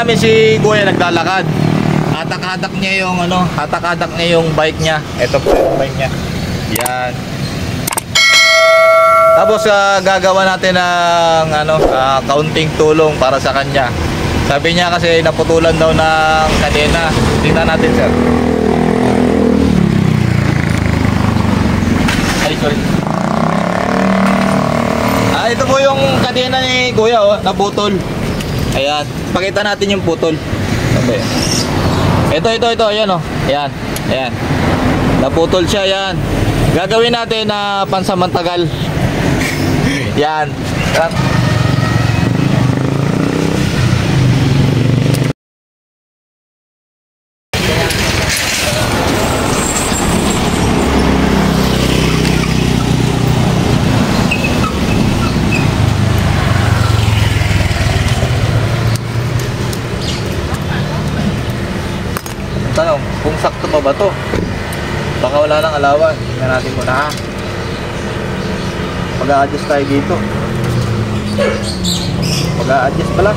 namin si Kuya naglalakad. Hatak-hatak niya yung ano, hatak-hatak niya yung bike niya. Ito po yung bike niya. Yan. Tapos gagawa natin ng ano, counting tulong para sa kanya. Sabi niya kasi naputulan daw ng kadena. Tingnan natin, sir. Ay, sorry. Ito po yung kadena ni Kuya, oh, naputol. Ayan. Pakita natin yung putol. Okay. Ito, ayan, oh. Ayan. Ayan. Naputol siya, ayan. Gagawin natin na pansamantagal. Yan. Tanong, kung sakto ba to? Baka wala nang alawan. Tingnan natin muna, ha. Mag-a-adjust tayo dito. Mag-a-adjust pala.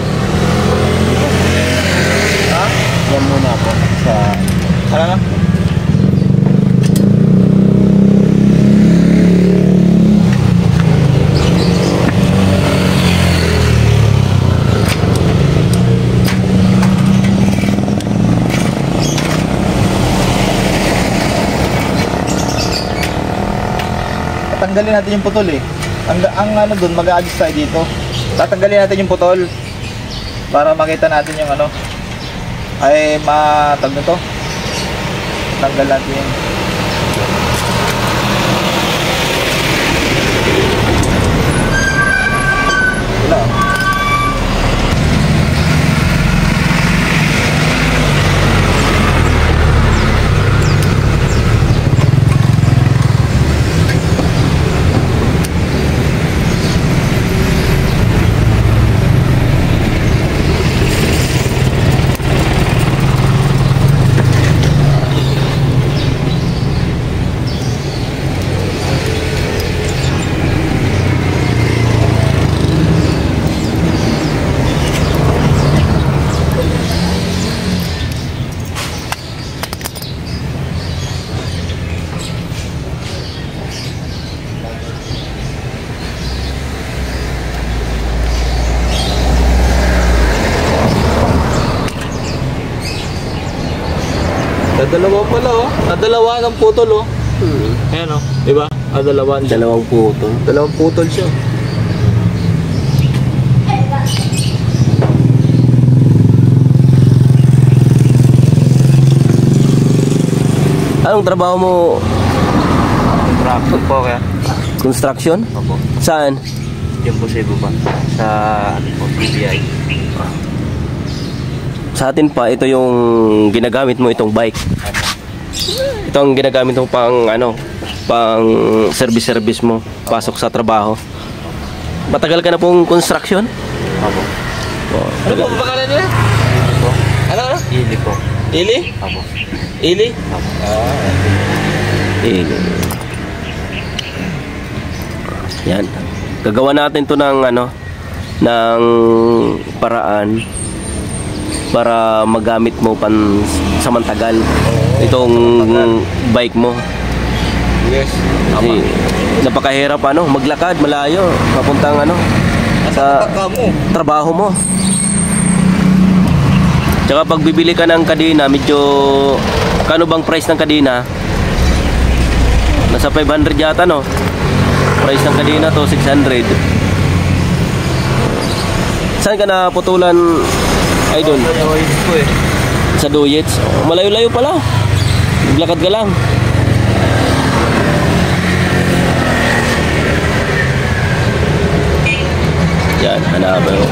Ha? Yan muna ako sa... Ano na? Tatanggalin natin yung putol, eh. Ang ano doon, mag-a-adjust tayo dito. Tatanggalin natin yung putol para makita natin yung ano ay matag na to. Tanggal natin yung wala. Dalawa pala, oh. Dalawa ng putol, oh. Ayan, oh. Diba? Dalawang putol. Dalawang putol siya. Anong trabaho mo? Construction po, kaya. Construction? Opo. Saan? Diyan po sa iba pa. Sa ano po, PBI. Sa atin pa, ito yung ginagamit mo, itong bike. Ito ang ginagamit mo pang ano, pang service mo, pasok sa trabaho. Matagal ka na pong construction? Opo. Ano po pangalan nila? Ili po. Ano? Ili po. Ili? Opo. Ili? Opo. Ili. Yan. Gagawa natin to ng ano, ng paraan para magamit mo pan samantagal itong bike mo. Yes. Kasi napakahirap ano, maglakad malayo papuntang ano sa trabaho mo. Tsaka pag bibili ka ng kadena, medyo kano bang price ng kadena? Nasa 500 yata, no? Price ng kadena to 600. Saan ka naputulan? Ay doon. Sa Duyets. Malayo-layo pala. Maglakad ka lang. Yan, hanapin mo.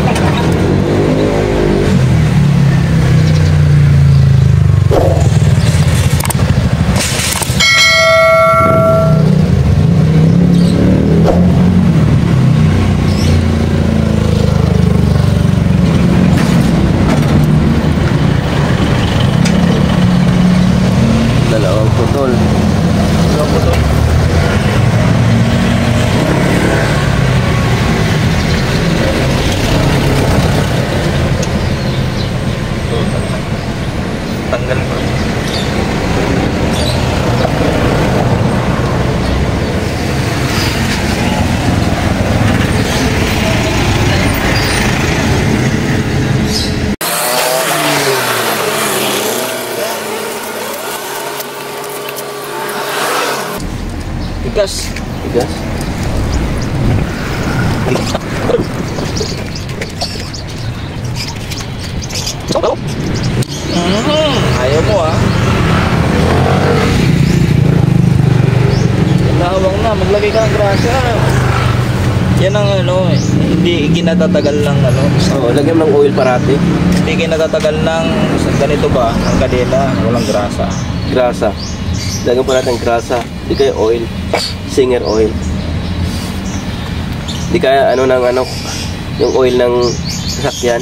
Dalawang putol. Tigas. Ayaw mo ah. Tawang na, maglagay ka ng grasya. Yan ang ano eh. Hindi kinatatagal ng ano. Oo, lagyan ng oil parati. Hindi kinatatagal ng ganito ba? Ang kadena, walang grasa. Grasa. Lagyan pa natin grasa. Di kaya oil. Singer oil. Di kaya ano ng ano, yung oil ng sasakyan.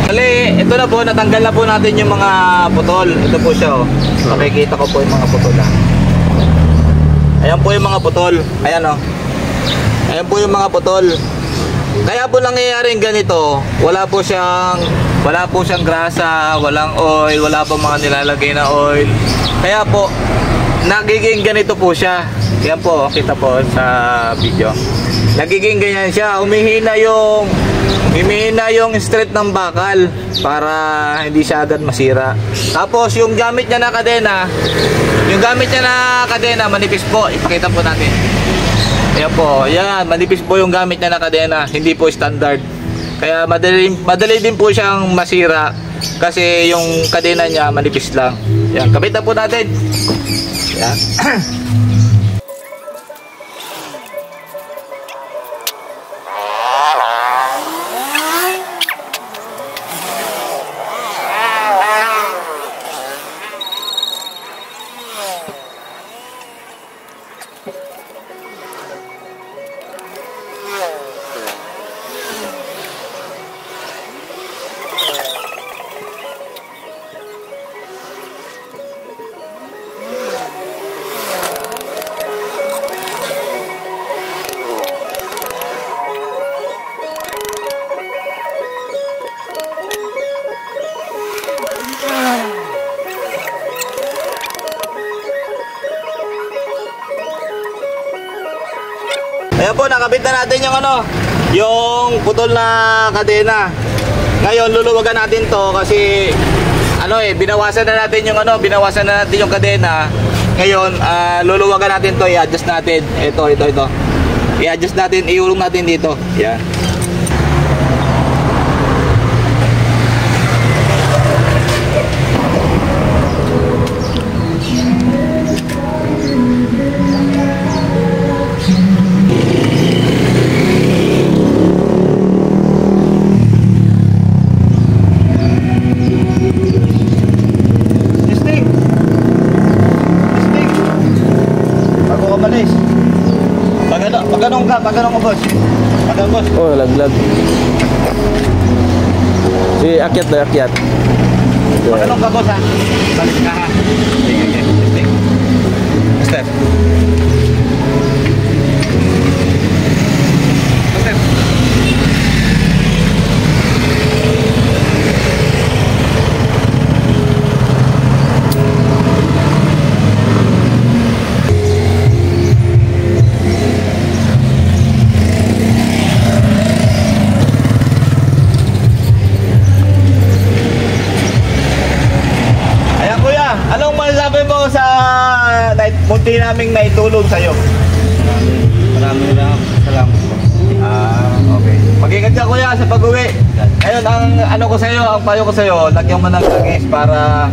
Bali, ito na po, natanggal na po natin yung mga putol. Ito po siya oh. Makikita ko po yung mga putol ah. Ayan po yung mga putol. Ayan oh. Ayan po yung mga putol. Kaya po nangyayari ganito, wala po siyang grasa, walang oil, wala pa mga nilalagay na oil. Kaya po nagiging ganito po siya. Yan po, kita po sa video. Nagiging ganyan siya, humihina yung straight ng bakal para hindi siya agad masira. Tapos yung gamit niya na kadena, manipis po. Ipakita po natin. Ayan po, yan, manipis po yung gamit niya na kadena, hindi po standard. Kaya madali din po siyang masira kasi yung kadena niya manipis lang. Yan, kabit na po natin. Yan. Ayan po, nakabit na natin yung yung putol na kadena. Ngayon luluwagan natin to kasi binawasan na natin yung kadena. Ngayon luluwagan natin to, i-adjust natin. Ito. I-adjust natin, iulong natin dito. Yan. Pag ganun ka, boss. Oh, laglag. Si akyat na akyat. Pag ganun ka, boss ha. Balik ka ha. Sige. Step. Anong masasabi mo sa munti naming naitulong sa'yo? Maraming salamat po. Okay. Mag-ingat ka kuya sa pag-uwi. Ngayon, ang payo ko sa'yo, lagyan mo ng hagis para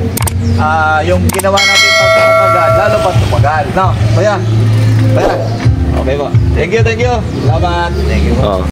yung ginawa natin pagpapagad, lalo pag tumagal. No? Kuya? Okay po. Thank you. Salamat. Thank you po.